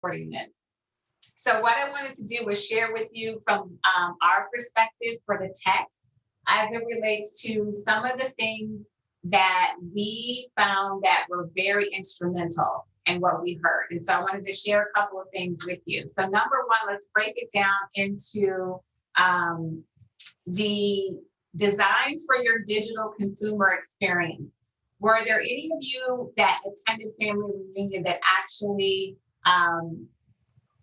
recording this. So what I wanted to do was share with you from our perspective for the tech as it relates to some of the things that we found that were very instrumental in what we heard. And so I wanted to share a couple of things with you. So number one, let's break it down into the designs for your digital consumer experience. Were there any of you that attended family reunion that actually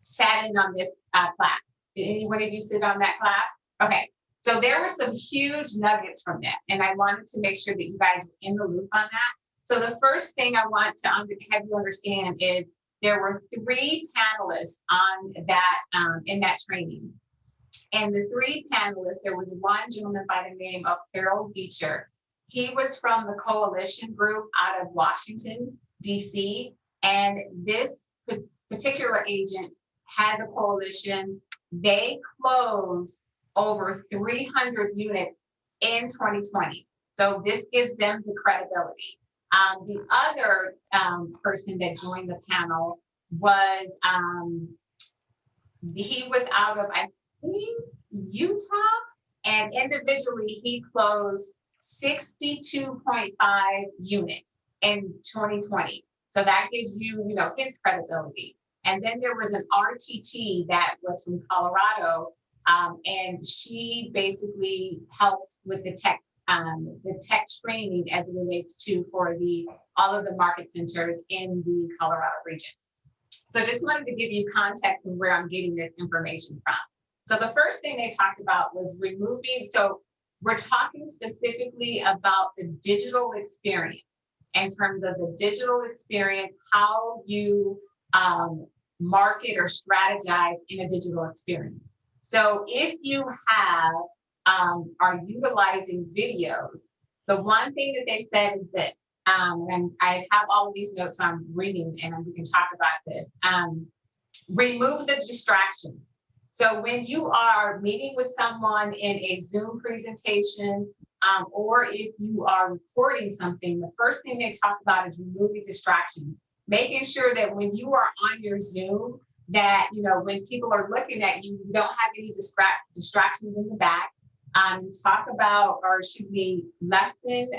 sat in on this class? Did any one of you sit on that class? Okay. So there were some huge nuggets from that. And I wanted to make sure that you guys were in the loop on that. So the first thing I want to have you understand is there were 3 panelists on that in that training. And the 3 panelists, there was one gentleman by the name of Harold Beecher. He was from the Coalition Group out of Washington, D.C. And this particular agent had a coalition. They closed over 300 units in 2020. So this gives them the credibility. The other person that joined the panel was, he was out of, I think, Utah, and individually he closed 62.5 units in 2020. So that gives you, his credibility. And then there was an RTT that was from Colorado, and she basically helps with the tech training as it relates to for all of the market centers in the Colorado region. So just wanted to give you context of where I'm getting this information from. So the first thing they talked about was removing, so we're talking specifically about the digital experience in terms of the digital experience, how you market or strategize in a digital experience. So if you are utilizing videos, the one thing that they said is this, and I have all of these notes, so I'm reading and we can talk about this. Remove the distraction. So when you are meeting with someone in a Zoom presentation, or if you are recording something, the first thing they talk about is removing distraction, making sure that when you are on your Zoom, that, when people are looking at you, you don't have any distractions in the back. Talk about, or should be lessen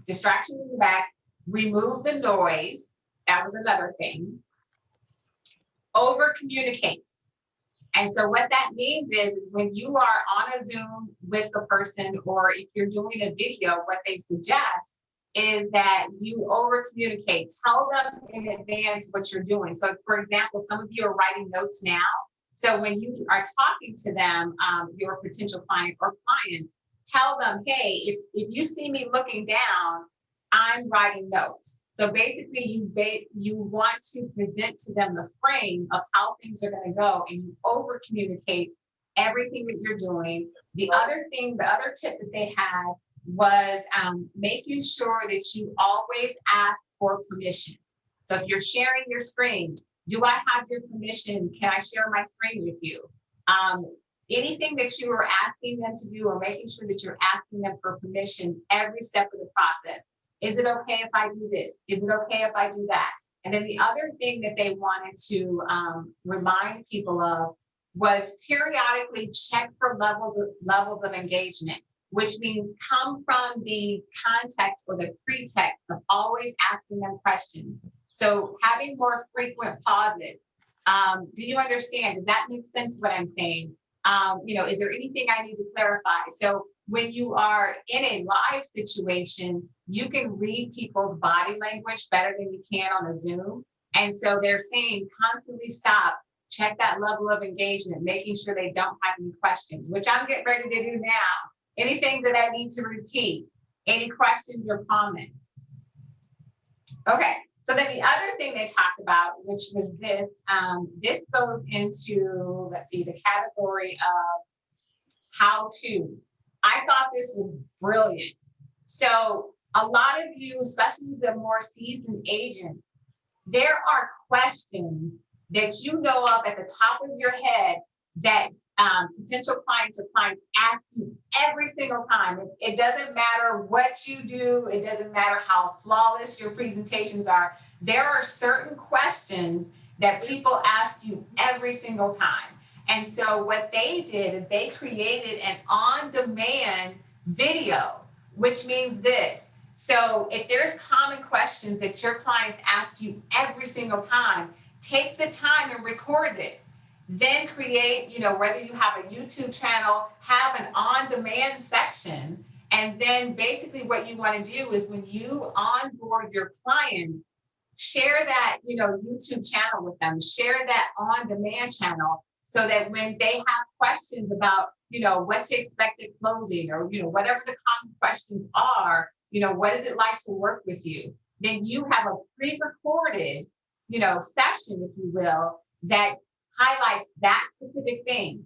distractions in the back, remove the noise. That was another thing. Over communicate. And so what that means is when you are on a Zoom with the person, or if you're doing a video, what they suggest is that you over communicate. Tell them in advance what you're doing. So for example, some of you are writing notes now. So when you are talking to them, your potential client or clients, tell them, hey, if you see me looking down, I'm writing notes. So basically you want to present to them the frame of how things are going to go, and you over communicate everything that you're doing. The other tip that they had was making sure that you always ask for permission. So if you're sharing your screen, do I have your permission? Can I share my screen with you? Anything that you are asking them to do, or making sure that you're asking them for permission every step of the process. Is it okay if I do this? Is it okay if I do that? And then the other thing that they wanted to remind people of was periodically check for levels of engagement, which means come from the context or the pretext of always asking them questions. So having more frequent pauses. Do you understand? Does that make sense what I'm saying? Is there anything I need to clarify? So when you are in a live situation, you can read people's body language better than you can on a Zoom. And so they're saying constantly stop, check that level of engagement, making sure they don't have any questions, which I'm getting ready to do now. Anything that I need to repeat, any questions or comments? Okay. So then the other thing they talked about, which was this, this goes into, let's see, the category of how-tos. I thought this was brilliant. So a lot of you, especially the more seasoned agents, there are questions that you know of at the top of your head that potential clients or clients ask you every single time. It doesn't matter what you do. It doesn't matter how flawless your presentations are. there are certain questions that people ask you every single time. And so what they did is they created an on-demand video, which means this. So if there's common questions that your clients ask you every single time, take the time and record it. Then create, whether you have a YouTube channel, have an on-demand section. And then basically what you want to do is when you onboard your clients, share that, YouTube channel with them, share that on-demand channel so that when they have questions about, what to expect at closing or, whatever the common questions are, what is it like to work with you? Then you have a pre-recorded, session, if you will, that highlights that specific thing.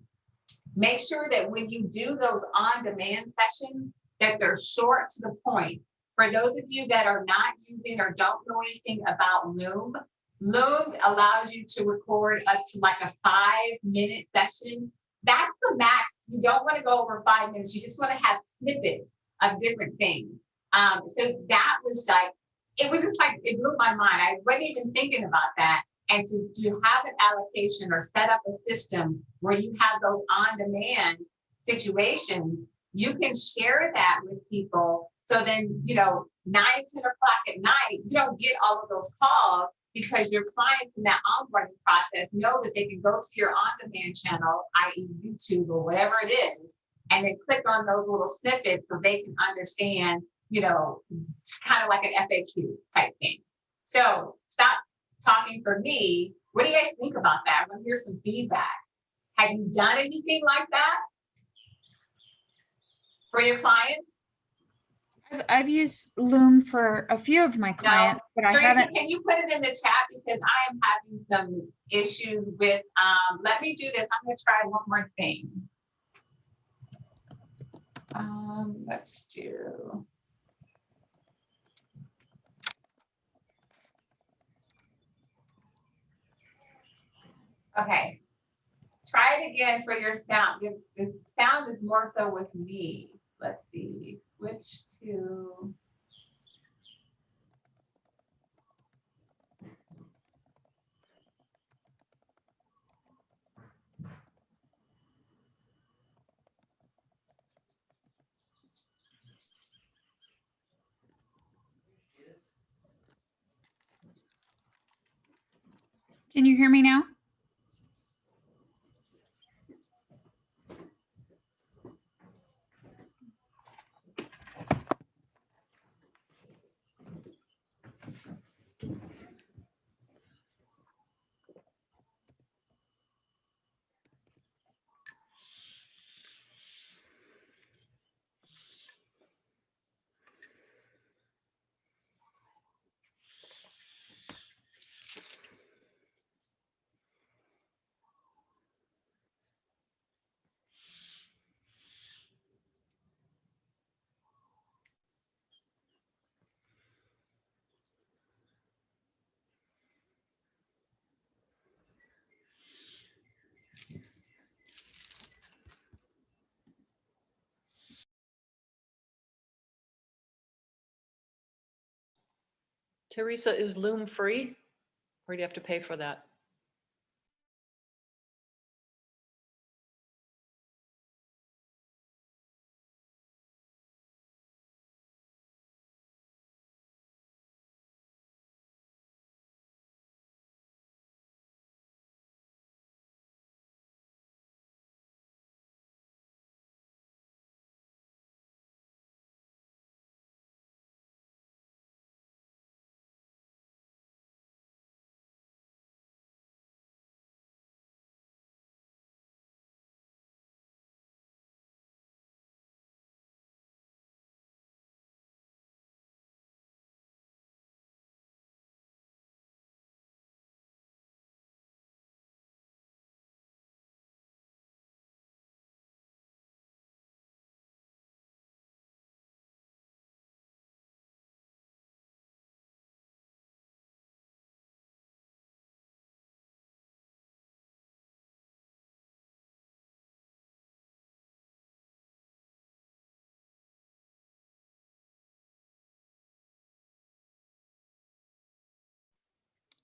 Make sure that when you do those on-demand sessions, that they're short to the point. For those of you that are not using or don't know anything about Loom, Loom allows you to record up to like a 5-minute session. That's the max. You don't want to go over 5 minutes. You just want to have snippets of different things. So that was like, it was just like, it blew my mind. I wasn't even thinking about that. And to have an allocation or set up a system where you have those on-demand situations, you can share that with people. So then, 9, 10 o'clock at night, you don't get all of those calls because your clients in that onboarding process know that they can go to your on-demand channel, i.e. YouTube or whatever it is, and then click on those little snippets so they can understand, kind of like an FAQ type thing. So stop talking for me. What do you guys think about that? I want to hear some feedback. Have you done anything like that for your clients? I've used Loom for a few of my clients, but Teresa, I haven't. Can you put it in the chat because I am having some issues with, let me do this. I'm going to try one more thing. Let's do. Okay. Try it again for your sound. The sound is more so with me. Let's see. Switch to. Can you hear me now? Teresa, is Loom free or do you have to pay for that?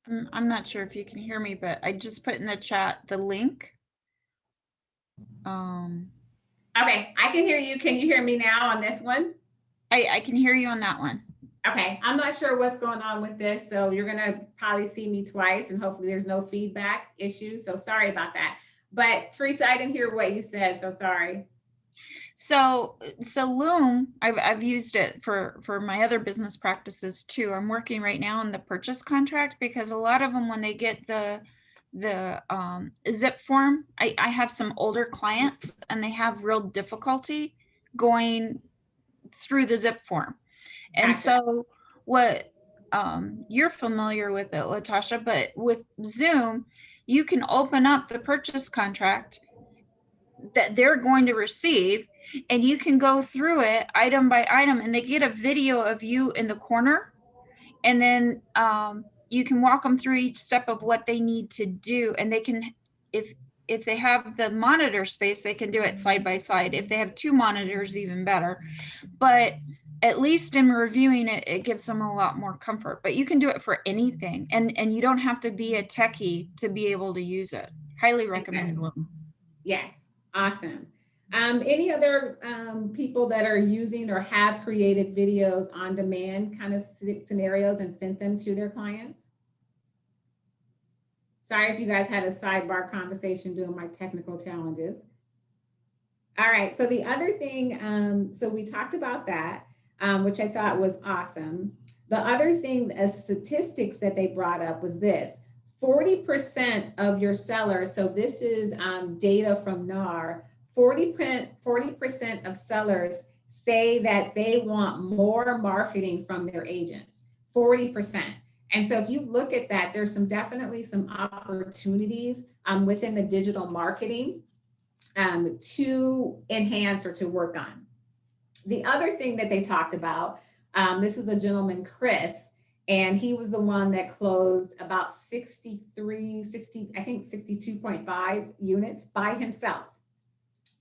I'm not sure if you can hear me, but I just put in the chat the link. Okay, I can hear you. Can you hear me now on this one? I can hear you on that one. Okay, I'm not sure what's going on with this, so you're gonna probably see me twice, and hopefully there's no feedback issues. So sorry about that. But Teresa, I didn't hear what you said, so sorry. So Loom, I've used it for my other business practices too. I'm working right now on the purchase contract because a lot of them, when they get the zip form, I have some older clients and they have real difficulty going through the zip form. And Gotcha. so what, you're familiar with it, Latasha, but with Zoom, you can open up the purchase contract that they're going to receive, and you can go through it item by item, and they get a video of you in the corner, and then you can walk them through each step of what they need to do, and they can, if they have the monitor space, they can do it side by side. If they have two monitors, even better. But at least in reviewing it, it gives them a lot more comfort. But you can do it for anything, and you don't have to be a techie to be able to use it. Highly recommend Loom. Yes, awesome. Any other people that are using or have created videos on demand kind of scenarios and sent them to their clients? Sorry if you guys had a sidebar conversation doing my technical challenges. All right, so the other thing, so we talked about that, which I thought was awesome. The other thing, as statistics that they brought up was this: 40% of your sellers, so this is data from NAR, 40% of sellers say that they want more marketing from their agents, 40%. And so if you look at that, there's definitely some opportunities within the digital marketing to enhance or to work on. The other thing that they talked about, this is a gentleman, Chris, and he was the one that closed about 62.5 units by himself.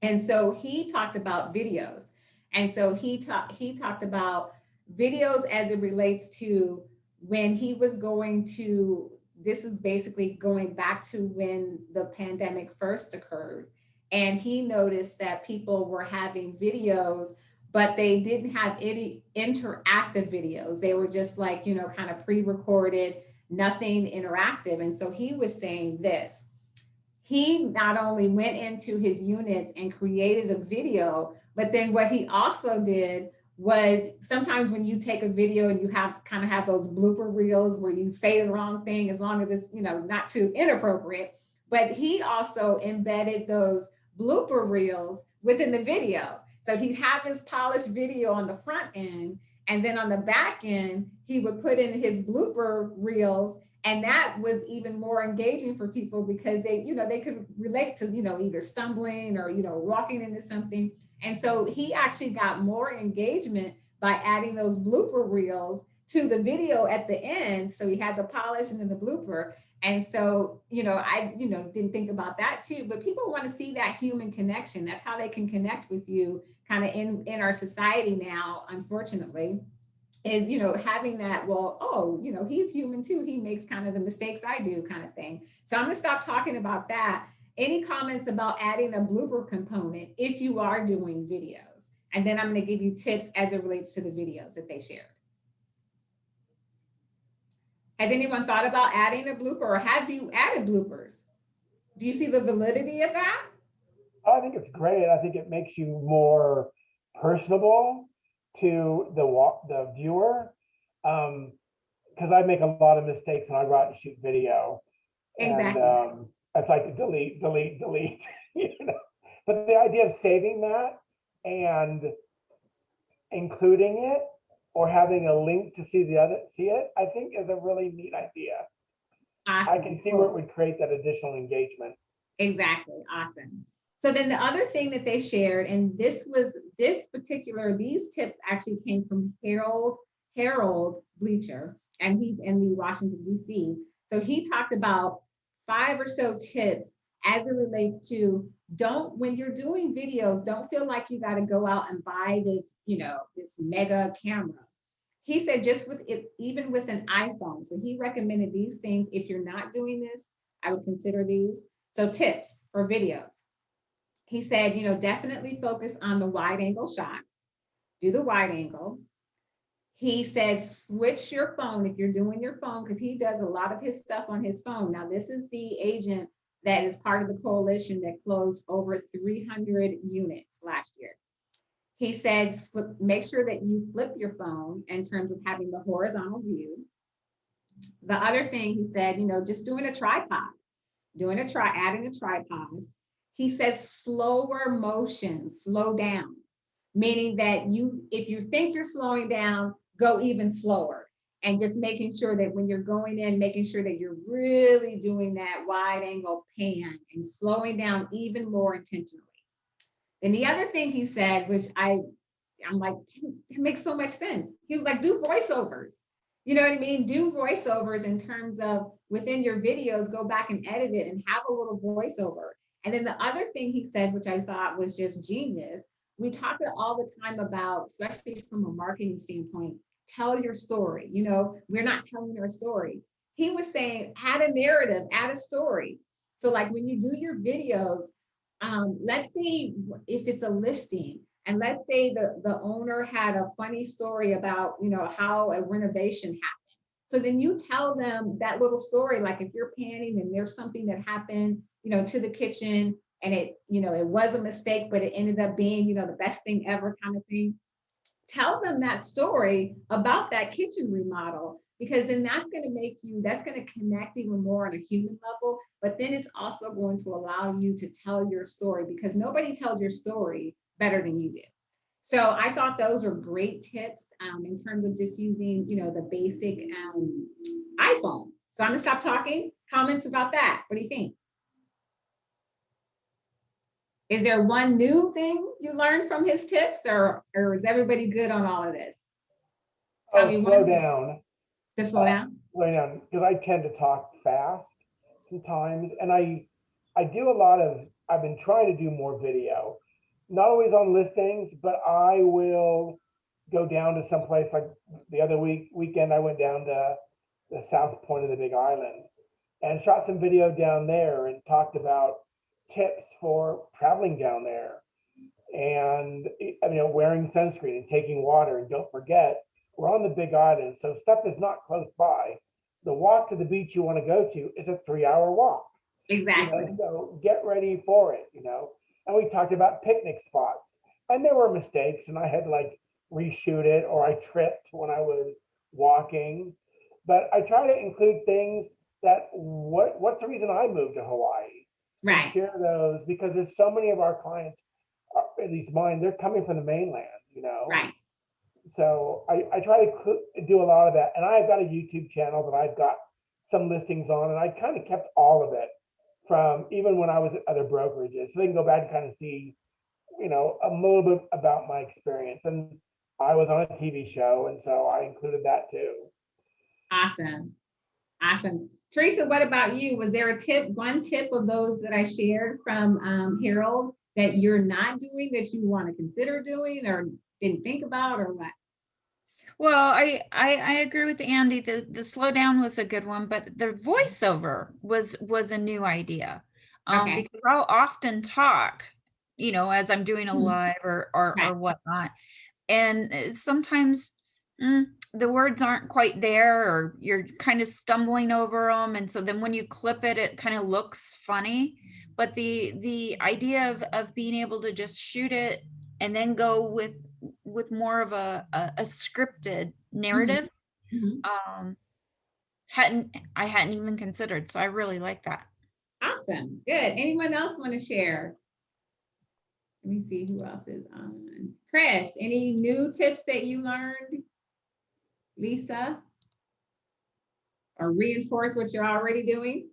And so he talked about videos. And so he talked about videos as it relates to when he was going to, this was basically going back to when the pandemic first occurred. And he noticed that people were having videos, but they didn't have any interactive videos. They were just like, you know, kind of pre-recorded, nothing interactive. And so he was saying this: he not only went into his units and created a video, but then what he also did was, sometimes when you take a video and you have those blooper reels where you say the wrong thing, as long as it's, you know, not too inappropriate, but he also embedded those blooper reels within the video. So he'd have his polished video on the front end, and then on the back end, he would put in his blooper reels. And that was even more engaging for people because they, you know, they could relate to, you know, either stumbling or, you know, walking into something. And so he actually got more engagement by adding those blooper reels to the video at the end. So he had the polish and then the blooper. And so, you know, I, you know, didn't think about that too, but people want to see that human connection. That's how they can connect with you kind of in our society now, unfortunately, is, you know, having that, well, oh, you know, he's human too. He makes kind of the mistakes I do kind of thing. So I'm going to stop talking about that. Any comments about adding a blooper component if you are doing videos? And then I'm going to give you tips as it relates to the videos that they shared. Has anyone thought about adding a blooper, or have you added bloopers? Do you see the validity of that? I think it's great. I think it makes you more personable to the viewer, because I make a lot of mistakes when I go out and shoot video. Exactly. And it's like delete, you know. But the idea of saving that and including it, or having a link to see it, I think is a really neat idea. Awesome. I can see where it would create that additional engagement. Exactly. Awesome. So then the other thing that they shared, and these tips actually came from Harold Bleacher, and he's in the Washington, D.C. So he talked about 5 or so tips as it relates to, when you're doing videos, don't feel like you got to go out and buy this, you know, this mega camera. He said just with it, even with an iPhone. So he recommended these things. If you're not doing this, I would consider these. So tips for videos. He said, you know, definitely focus on the wide angle shots. Do the wide angle. He says, switch your phone if you're doing your phone, because he does a lot of his stuff on his phone. Now, this is the agent that is part of the coalition that closed over 300 units last year. He said, make sure that you flip your phone in terms of having the horizontal view. The other thing he said, you know, just doing a tripod, adding a tripod. He said, slower motion, slow down, meaning that if you think you're slowing down, go even slower. And just making sure that when you're going in, making sure that you're really doing that wide angle pan and slowing down even more intentionally. And the other thing he said, which I'm like, it makes so much sense. He was like, do voiceovers. You know what I mean? Do voiceovers in terms of within your videos, go back and edit it and have a little voiceover. And then the other thing he said, which I thought was just genius, we talk all the time about, especially from a marketing standpoint, tell your story. You know, we're not telling our story. He was saying, add a narrative, add a story. So like when you do your videos, let's see if it's a listing, and let's say the owner had a funny story about, you know, how a renovation happened. So then you tell them that little story, like if you're panning and there's something that happened, you know, to the kitchen and it, you know, it was a mistake, but it ended up being, you know, the best thing ever kind of thing. Tell them that story about that kitchen remodel, because then that's going to connect even more on a human level, but then it's also going to allow you to tell your story, because nobody tells your story better than you do. So I thought those were great tips in terms of just using, you know, the basic iPhone. So I'm gonna stop talking. Comments about that? What do you think? Is there one new thing you learned from his tips, or is everybody good on all of this? Tell me Slow one. down. Just slow down. Slow down, because I tend to talk fast sometimes, and I do a lot of. I've been trying to do more video, not always on listings, but I will go down to some place like the other weekend. I went down to the south point of the Big Island and shot some video down there and talked about tips for traveling down there, and you know, wearing sunscreen and taking water. And don't forget, we're on the Big Island, so stuff is not close by. The walk to the beach you want to go to is a 3-hour walk. Exactly. You know, so get ready for it, you know. And we talked about picnic spots, and there were mistakes, and I had to like reshoot it, or I tripped when I was walking. But I try to include things that what's the reason I moved to Hawaii? Right. Share those, because there's so many of our clients, at least mine, they're coming from the mainland, you know. Right. So I try to do a lot of that, and I've got a YouTube channel that I've got some listings on, and I kind of kept all of it from even when I was at other brokerages, so they can go back and kind of see, you know, a little bit about my experience. And I was on a TV show, and so I included that too. Awesome. Awesome. Teresa, what about you? Was there a tip, one tip of those that I shared from Harold that you're not doing that you want to consider doing or didn't think about, or what? Well, I agree with Andy. The slowdown was a good one, but the voiceover was a new idea. Okay. Because I'll often talk, you know, as I'm doing a live or Right. whatnot. And sometimes the words aren't quite there, or you're kind of stumbling over them. And so then when you clip it, it kind of looks funny. But the idea of being able to just shoot it and then go with more of a scripted narrative, Mhm. I hadn't even considered. So I really like that. Awesome. Good. Anyone else want to share? Let me see who else is on. Chris, any new tips that you learned? Lisa? Or reinforce what you're already doing?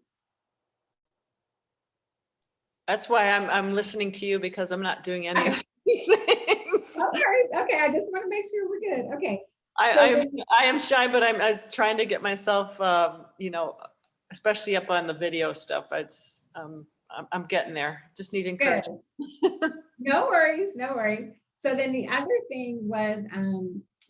That's why I'm listening to you, because I'm not doing any of these things. Okay, I just want to make sure we're good. Okay. I am shy, but I'm trying to get myself, you know, especially up on the video stuff. I'm getting there. Just need encouragement. No worries, no worries. So then the other thing was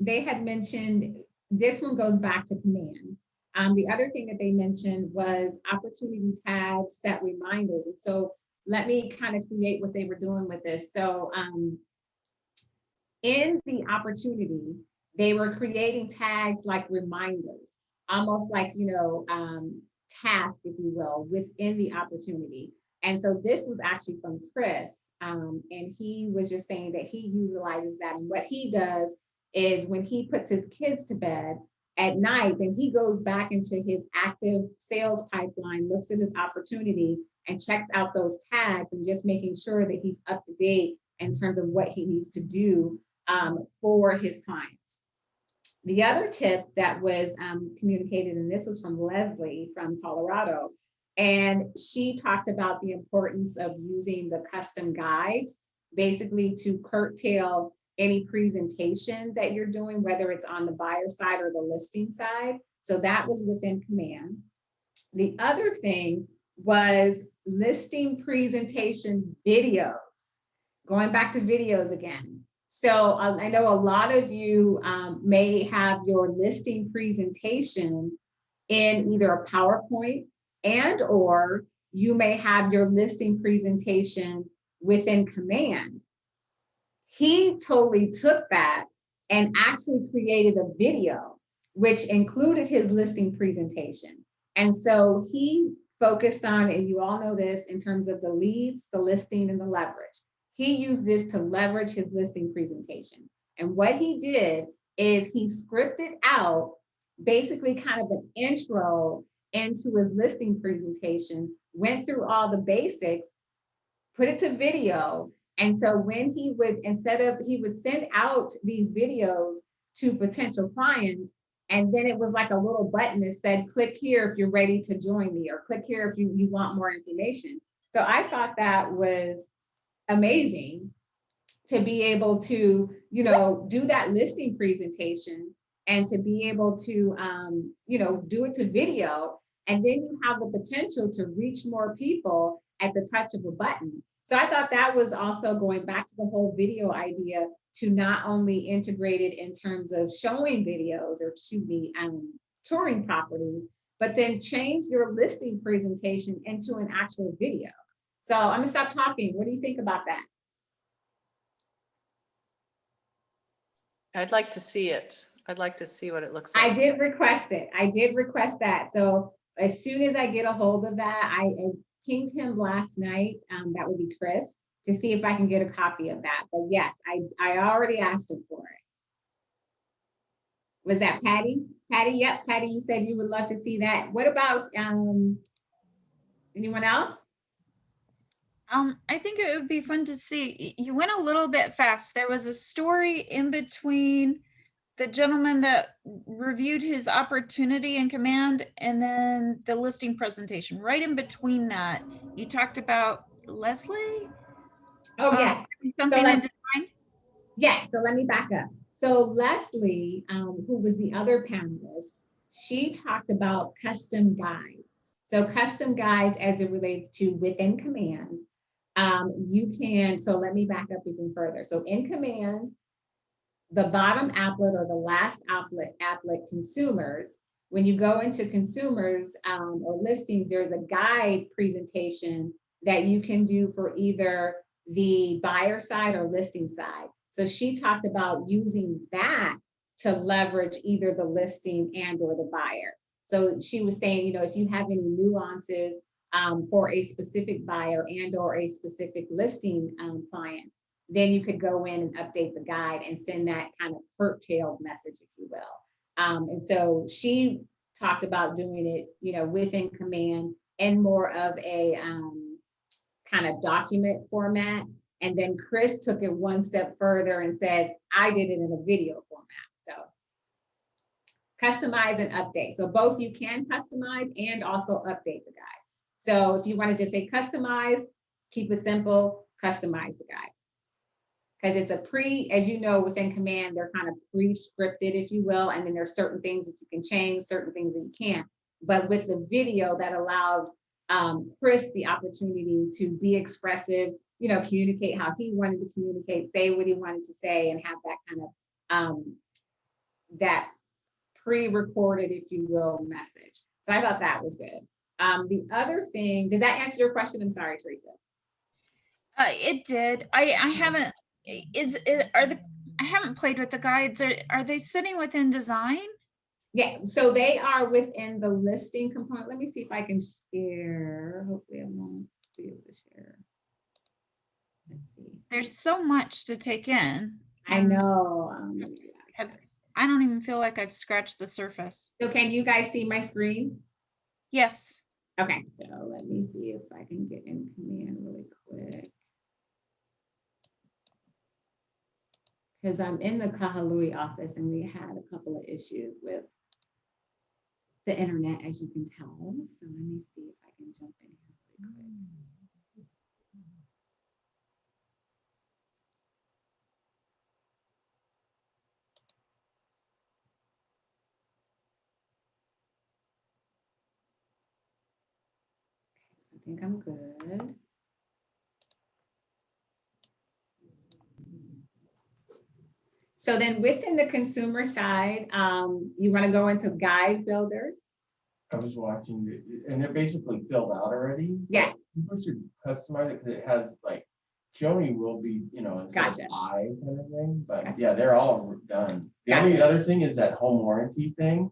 they had mentioned this one goes back to command. The other thing that they mentioned was opportunity tags, set reminders. And so let me kind of create what they were doing with this. So in the opportunity, they were creating tags like reminders, almost like, task, if you will, within the opportunity. And so this was actually from Chris, and he was just saying that he utilizes that. And what he does is when he puts his kids to bed at night, then he goes back into his active sales pipeline, looks at his opportunity and checks out those tags and just making sure that he's up to date in terms of what he needs to do for his clients. The other tip that was communicated, and this was from Leslie from Colorado, and she talked about the importance of using the custom guides, basically to curtail any presentation that you're doing, whether it's on the buyer side or the listing side. So that was within command. The other thing was listing presentation videos, going back to videos again. So I know a lot of you may have your listing presentation in either a PowerPoint, and or you may have your listing presentation within command. He totally took that and actually created a video, which included his listing presentation. And so he focused on, and you all know this, in terms of the leads, the listing, and the leverage. He used this to leverage his listing presentation. And what he did is he scripted out basically kind of an intro into his listing presentation, went through all the basics, put it to video. And so when he would, he would send out these videos to potential clients, and then it was like a little button that said, click here if you're ready to join me, or click here if you want more information. So I thought that was amazing to be able to, do that listing presentation and to be able to, do it to video. And then you have the potential to reach more people at the touch of a button. So I thought that was also going back to the whole video idea, to not only integrate it in terms of showing videos, or touring properties, but then change your listing presentation into an actual video. So I'm gonna stop talking. What do you think about that? I'd like to see it. I'd like to see what it looks like. I did request it. I did request that. So as soon as I get a hold of that, I pinged him last night. That would be Chris, to see if I can get a copy of that. But yes, I already asked him for it. Was that Patty? Patty, yep, Patty, you said you would love to see that. What about anyone else? I think it would be fun to see. You went a little bit fast. There was a story in between the gentleman that reviewed his opportunity in command and then the listing presentation. Right in between that, you talked about Leslie? Oh, yes. Something So in design? Yes, so let me back up. So Leslie, who was the other panelist, she talked about custom guides. So custom guides as it relates to within command. You can, so let me back up even further. So in command, the bottom applet or the last applet consumers, when you go into consumers or listings, there's a guide presentation that you can do for either the buyer side or listing side. So she talked about using that to leverage either the listing and or the buyer. So she was saying, if you have any nuances for a specific buyer and or a specific listing client, then you could go in and update the guide and send that kind of curtailed message, if you will. And so she talked about doing it, within command and more of a kind of document format. And then Chris took it one step further and said, I did it in a video format. So customize and update. So both you can customize and also update the guide. So if you want to just say customize, keep it simple, customize the guide. Because it's as you know, within command, they're kind of pre-scripted, if you will. And then there's certain things that you can change, certain things that you can't. But with the video, that allowed Chris the opportunity to be expressive, communicate how he wanted to communicate, say what he wanted to say, and have that kind of that pre-recorded, if you will, message. So I thought that was good. The other thing, did that answer your question? I'm sorry, Teresa. It did. I haven't, I haven't played with the guides. Are they sitting within design? Yeah, so they are within the listing component. Let me see if I can share. Hopefully I won't be able to share. Let's see. There's so much to take in. I know. I don't even feel like I've scratched the surface. So can you guys see my screen? Yes. Okay, so let me see if I can get in command really quick. Because I'm in the Kahului office and we had a couple of issues with the internet, as you can tell. So let me see if I can jump in here really quick. I think I'm good. So then within the consumer side, you want to go into Guide Builder? I was watching it, and they're basically filled out already. Yes. People should customize it because it has like, Joni will be, instead of Gotcha. I kind of thing, but Gotcha. yeah, they're all done. The only Gotcha. other thing is that home warranty thing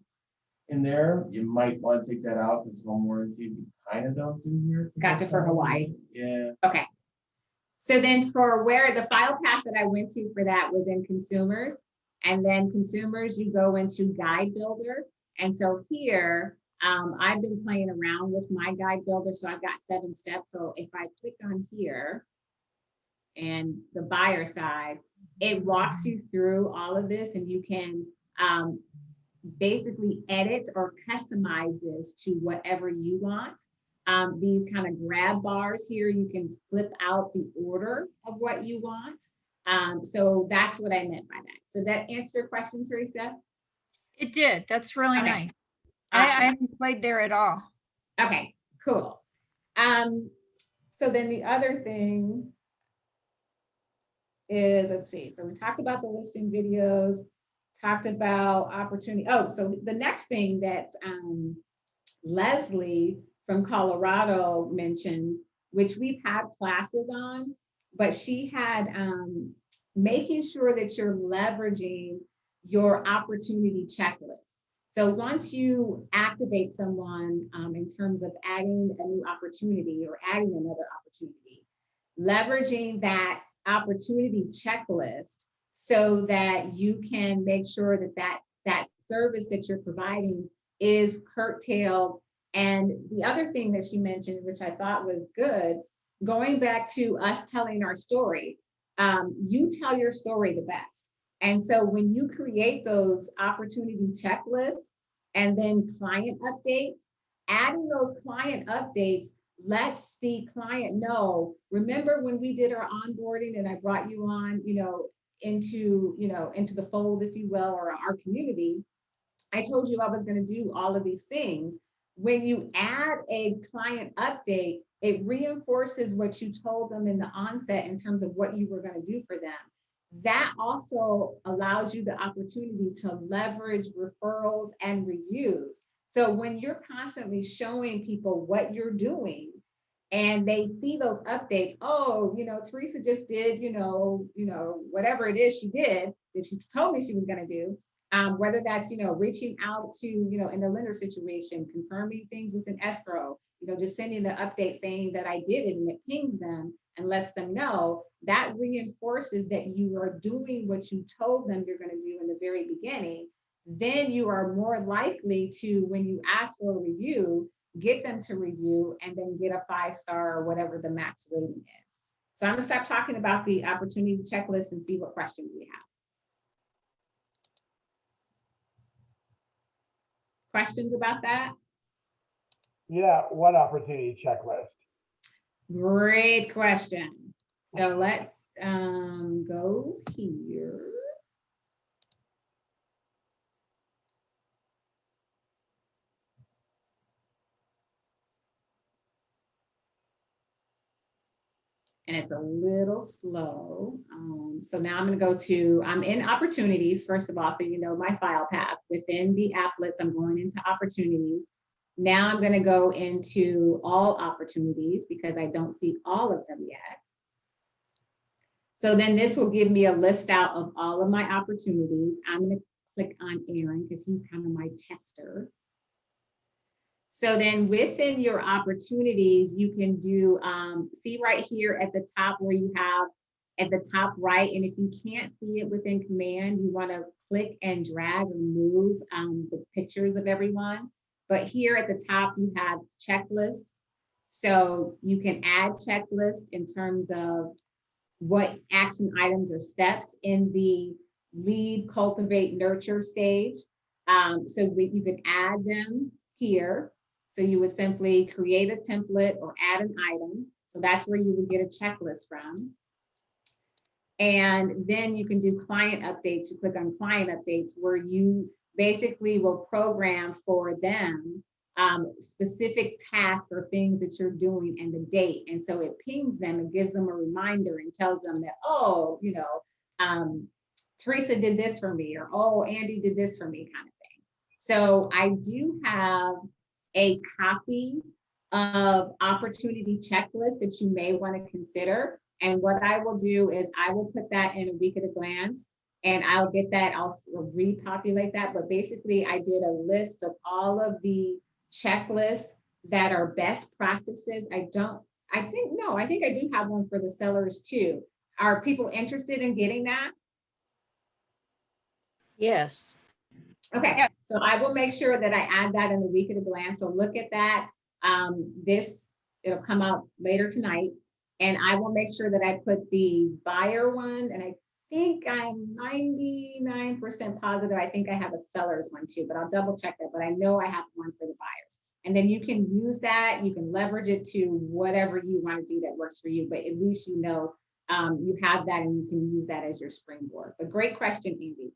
in there. You might want to take that out because home warranty we kind of don't do here. Gotcha, for Hawaii. Yeah. Okay. So then for where the file path that I went to for that was in consumers, and then consumers, you go into Guide Builder. And so here, I've been playing around with my Guide Builder. So I've got 7 steps. So if I click on here and the buyer side, it walks you through all of this, and you can basically edit or customize this to whatever you want. These kind of grab bars here, you can flip out the order of what you want. So that's what I meant by that. So that answer your question, Teresa? It did. That's really Okay. nice. Awesome. I haven't played there at all. Okay, cool. So then the other thing is, let's see, so we talked about the listing videos, talked about opportunity. Oh, so the next thing that Leslie from Colorado mentioned, which we've had classes on, but she had making sure that you're leveraging your opportunity checklist. So once you activate someone in terms of adding a new opportunity or adding another opportunity, leveraging that opportunity checklist so that you can make sure that that service that you're providing is curtailed. And the other thing that she mentioned, which I thought was good, going back to us telling our story, you tell your story the best. And so when you create those opportunity checklists and then client updates, adding those client updates lets the client know, remember when we did our onboarding and I brought you on, into the fold, if you will, or our community, I told you I was going to do all of these things. When you add a client update, it reinforces what you told them in the onset in terms of what you were going to do for them. That also allows you the opportunity to leverage referrals and reviews. So when you're constantly showing people what you're doing and they see those updates, oh, Teresa just did, whatever it is she did that she told me she was going to do. Whether that's, reaching out to, in the lender situation, confirming things with an escrow, just sending the update saying that I did it, and it pings them and lets them know, that reinforces that you are doing what you told them you're going to do in the very beginning. Then you are more likely to, when you ask for a review, get them to review and then get a 5-star or whatever the max rating is. So I'm going to stop talking about the opportunity checklist and see what questions we have. Questions about that? Yeah, what opportunity checklist? Great question. So let's go here. and it's a little slow. So now I'm gonna I'm in opportunities, first of all, so you know my file path. Within the applets, I'm going into opportunities. Now I'm gonna go into all opportunities because I don't see all of them yet. So then this will give me a list out of all of my opportunities. I'm gonna click on Aaron because he's kind of my tester. So then within your opportunities, you can do, see right here at the top where you have at the top right, and if you can't see it within command, you want to click and drag and move the pictures of everyone. But here at the top, you have checklists. So you can add checklists in terms of what action items or steps in the lead, cultivate, nurture stage. So you can add them here. So you would simply create a template or add an item. So that's where you would get a checklist from. And then you can do client updates. You click on client updates where you basically will program for them specific tasks or things that you're doing and the date. And so it pings them and gives them a reminder and tells them that, oh, you know, Teresa did this for me, or oh, Andy did this for me, kind of thing. So I do have a copy of opportunity checklist that you may want to consider. And what I will do is I will put that in a week at a glance, and I'll get that, I'll repopulate that. But basically I did a list of all of the checklists that are best practices. I think I do have one for the sellers too. Are people interested in getting that? Yes. Okay, Yeah. so I will make sure that I add that in the week at a glance. So look at that. It'll come out later tonight. And I will make sure that I put the buyer one, and I think I'm 99% positive. I think I have a seller's one too, but I'll double check that. But I know I have one for the buyers. And then you can use that. You can leverage it to whatever you want to do that works for you. But at least you know you have that and you can use that as your springboard. But great question, Andy.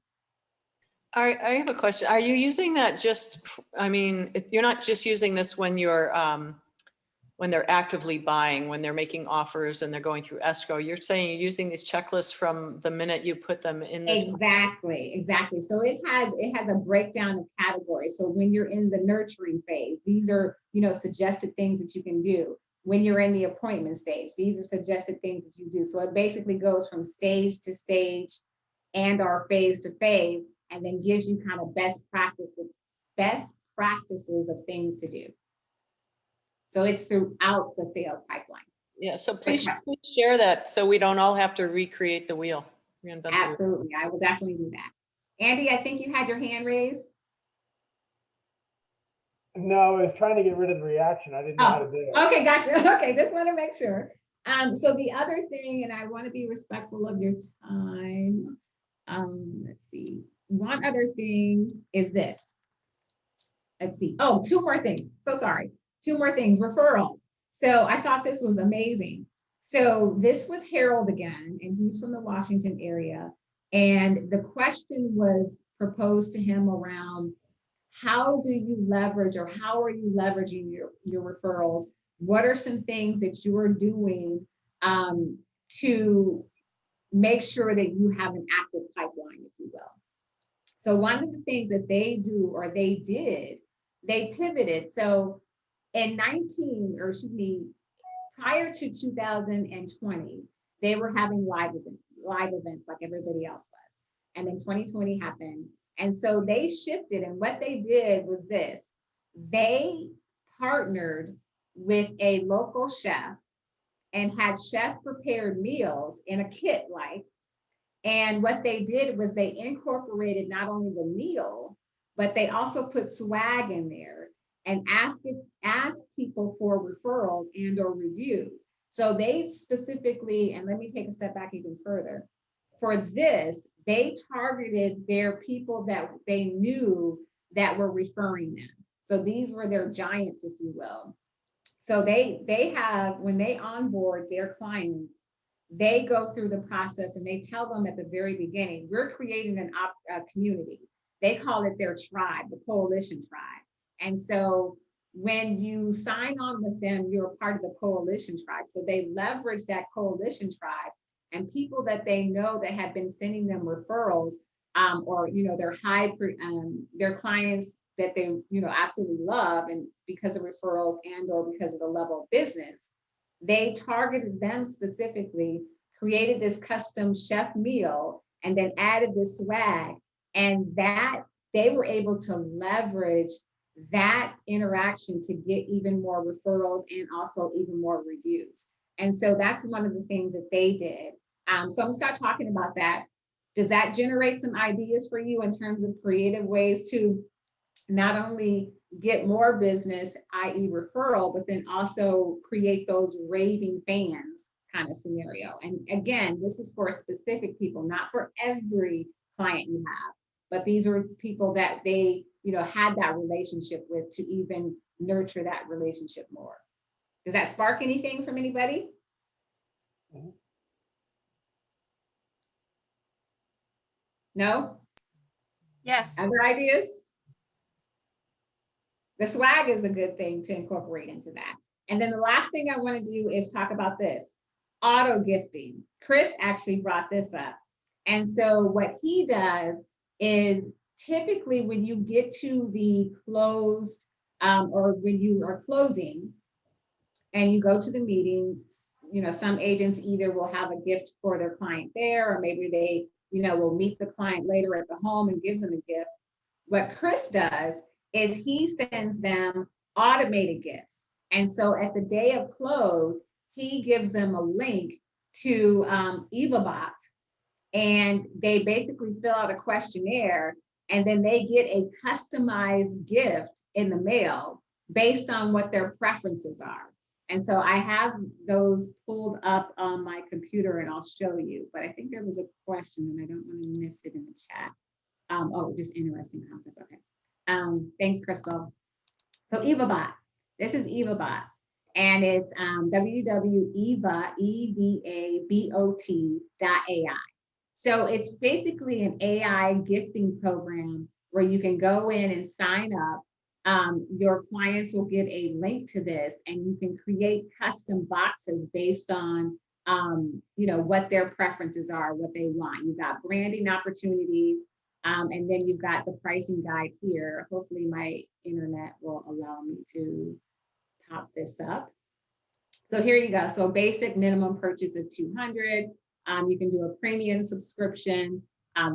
I have a question. Are you using that just, I mean, you're not just using this when you're, when they're actively buying, when they're making offers and they're going through escrow. You're saying you're using these checklists from the minute you put them in this. Exactly. So it has a breakdown of categories. So when you're in the nurturing phase, these are, you know, suggested things that you can do. When you're in the appointment stage, these are suggested things that you do. So it basically goes from stage to stage and or phase to phase, and then gives you kind of best practices of things to do. So it's throughout the sales pipeline. Yeah, so please share that so we don't all have to recreate the wheel. Absolutely, I will definitely do that. Andy, I think you had your hand raised. No, I was trying to get rid of the reaction. I didn't know how to do it. Okay, gotcha. Okay, just want to make sure. So the other thing, and I want to be respectful of your time. Let's see. One other thing is this. Let's see. Oh, two more things. So sorry. Two more things. Referrals. So I thought this was amazing. So this was Harold again, and he's from the Washington area. And the question was proposed to him around how do you leverage, or how are you leveraging your referrals? What are some things that you are doing to make sure that you have an active pipeline, if you will? So one of the things that they do, or they did, they pivoted. So in prior to 2020, they were having live events like everybody else was. And then 2020 happened. And so they shifted, and what they did was this. They partnered with a local chef and had chef prepared meals in a kit like. And what they did was they incorporated not only the meal, but they also put swag in there and asked people for referrals and or reviews. So they specifically, and let me take a step back even further. For this, they targeted their people that they knew that were referring them. So these were their giants, if you will. So they have, when they onboard their clients, they go through the process and they tell them at the very beginning, we're creating a community. They call it their tribe, the coalition tribe. And so when you sign on with them, you're a part of the coalition tribe. So they leverage that coalition tribe, and people that they know that have been sending them referrals, or, you know, their clients that they, you know, absolutely love, and because of referrals and or because of the level of business, they targeted them specifically, created this custom chef meal, and then added this swag, and that they were able to leverage that interaction to get even more referrals and also even more reviews. And so that's one of the things that they did. So I'm gonna start talking about that. Does that generate some ideas for you in terms of creative ways to not only get more business, i.e. referral, but then also create those raving fans kind of scenario? And again, this is for specific people, not for every client you have, but these are people that they, you know, had that relationship with to even nurture that relationship more. Does that spark anything from anybody? Mhm. No? Yes. Other ideas? The swag is a good thing to incorporate into that. And then the last thing I want to do is talk about this auto gifting. Chris actually brought this up. And so what he does is typically when you get to the closed, or when you are closing and you go to the meeting, you know, some agents either will have a gift for their client there, or maybe they, you know, will meet the client later at the home and give them a gift. What Chris does is he sends them automated gifts. And so at the day of close, he gives them a link to EvaBot, and they basically fill out a questionnaire, and then they get a customized gift in the mail based on what their preferences are. And so I have those pulled up on my computer and I'll show you, but I think there was a question and I don't want to miss it in the chat. Oh, just interesting concept. Okay. Thanks, Crystal. So EvaBot, this is EvaBot, and it's www.evabot.ai. So it's basically an AI gifting program where you can go in and sign up. Your clients will get a link to this, and you can create custom boxes based on you know, what their preferences are, what they want. You've got branding opportunities, and then you've got the pricing guide here. Hopefully my internet will allow me to pop this up. So here you go. So basic minimum purchase of 200. You can do a premium subscription,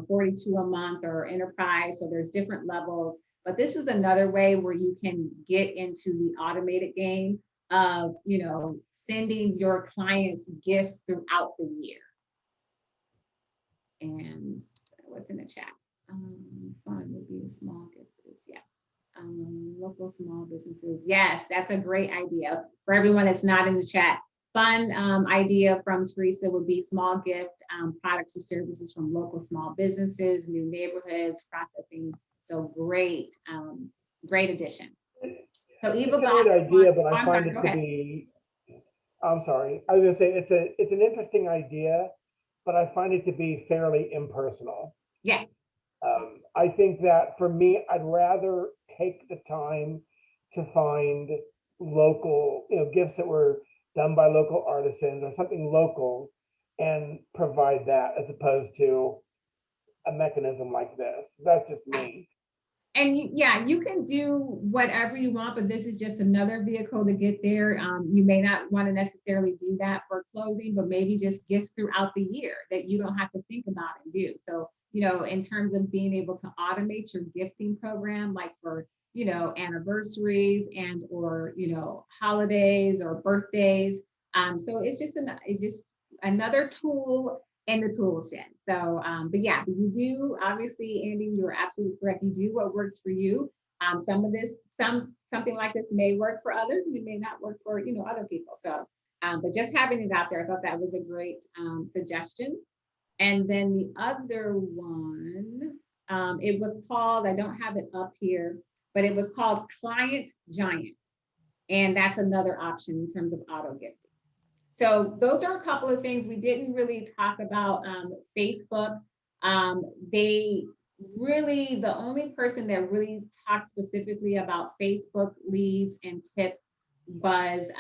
42 a month, or enterprise. So there's different levels, but this is another way where you can get into the automated game of, you know, sending your clients gifts throughout the year. And what's in the chat? Fun would be a small gift. Yes. Local small businesses. Yes, that's a great idea for everyone that's not in the chat. Fun idea from Teresa would be small gift products or services from local small businesses, new neighborhoods, processing. So great, great addition. So It's a neat idea, but I find it to be, I'm sorry, I was gonna say, it's an interesting idea, but I find it to be fairly impersonal. Yes. I think that for me, I'd rather take the time to find local, you know, gifts that were done by local artisans or something local and provide that as opposed to a mechanism like this. That's just me. And yeah, you can do whatever you want, but this is just another vehicle to get there. You may not want to necessarily do that for closing, but maybe just gifts throughout the year that you don't have to think about and do. So, you know, in terms of being able to automate your gifting program, like for, you know, anniversaries and or, you know, holidays or birthdays. So it's just another tool in the tool shed. So, but yeah, you do, obviously, Andy, you're absolutely correct. You do what works for you. Something like this may work for others, and it may not work for, you know, other people. So, but just having it out there, I thought that was a great suggestion. And then the other one, it was called, I don't have it up here, but it was called Client Giant. And that's another option in terms of auto gifting. So those are a couple of things. We didn't really talk about Facebook. really, the only person that really talked specifically about Facebook leads and tips was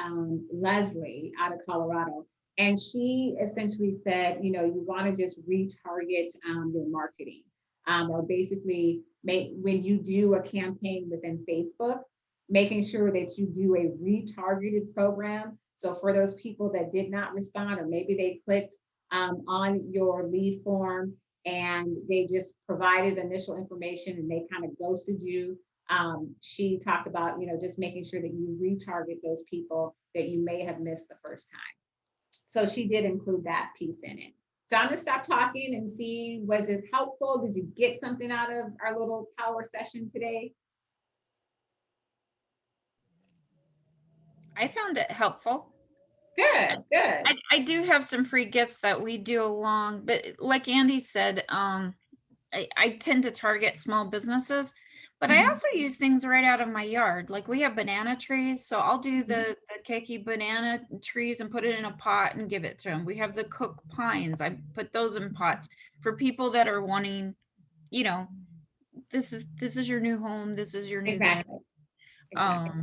Leslie out of Colorado. And she essentially said, you know, you want to just retarget your marketing, or basically make, when you do a campaign within Facebook, making sure that you do a retargeted program. So for those people that did not respond, or maybe they clicked on your lead form and they just provided initial information and they kind of ghosted you. She talked about, you know, just making sure that you retarget those people that you may have missed the first time. So she did include that piece in it. So I'm gonna stop talking and see, was this helpful? Did you get something out of our little power session today? I found it helpful. Good, good. I do have some free gifts that we do along, but like Andy said, I tend to target small businesses, but I Mhm. also use things right out of my yard. Like we have banana trees, so I'll do the keiki banana trees and put it in a pot and give it to them. We have the cook pines. I put those in pots for people that are wanting, you know, this is your new home, this is your new this. Exactly. Exactly.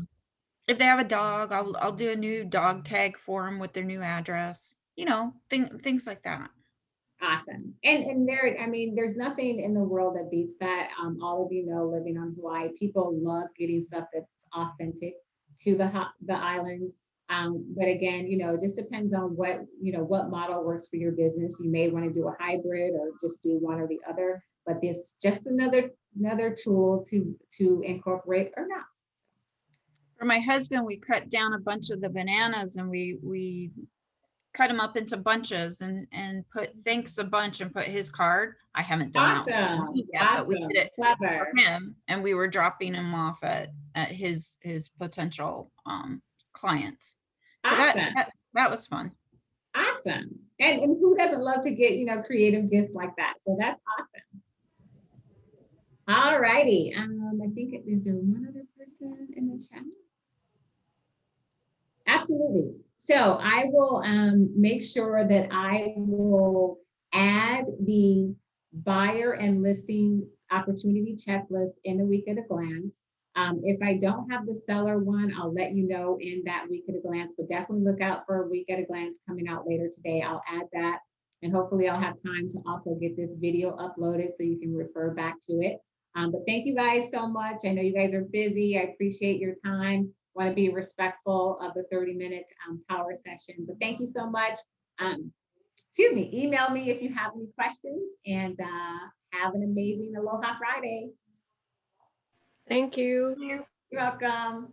If they have a dog, I'll do a new dog tag for them with their new address. You know, things like that. Awesome. And there, I mean, there's nothing in the world that beats that. All of you know, living on Hawaii, people love getting stuff that's authentic to the islands. But again, you know, it just depends on what, you know, what model works for your business. You may want to do a hybrid or just do one or the other, but this just another tool to incorporate or not. For my husband, we cut down a bunch of the bananas and we cut them up into bunches and put thanks a bunch and put his card. I haven't done that Awesome. yet, but we Awesome. did it Clever. for him, and we were dropping him off at his potential clients. So Awesome. that was fun. Awesome. And who doesn't love to get, you know, creative gifts like that? So that's awesome. All righty. I think, is there one other person in the chat? Absolutely. So I will make sure that I will add the buyer and listing opportunity checklist in the week at a glance. If I don't have the seller one, I'll let you know in that week at a glance, but definitely look out for a week at a glance coming out later today. I'll add that, and hopefully I'll have time to also get this video uploaded so you can refer back to it. But thank you guys so much. I know you guys are busy. I appreciate your time. Want to be respectful of the 30-minute power session, but thank you so much. Excuse me, email me if you have any questions, and have an amazing Aloha Friday. Thank you. You're welcome.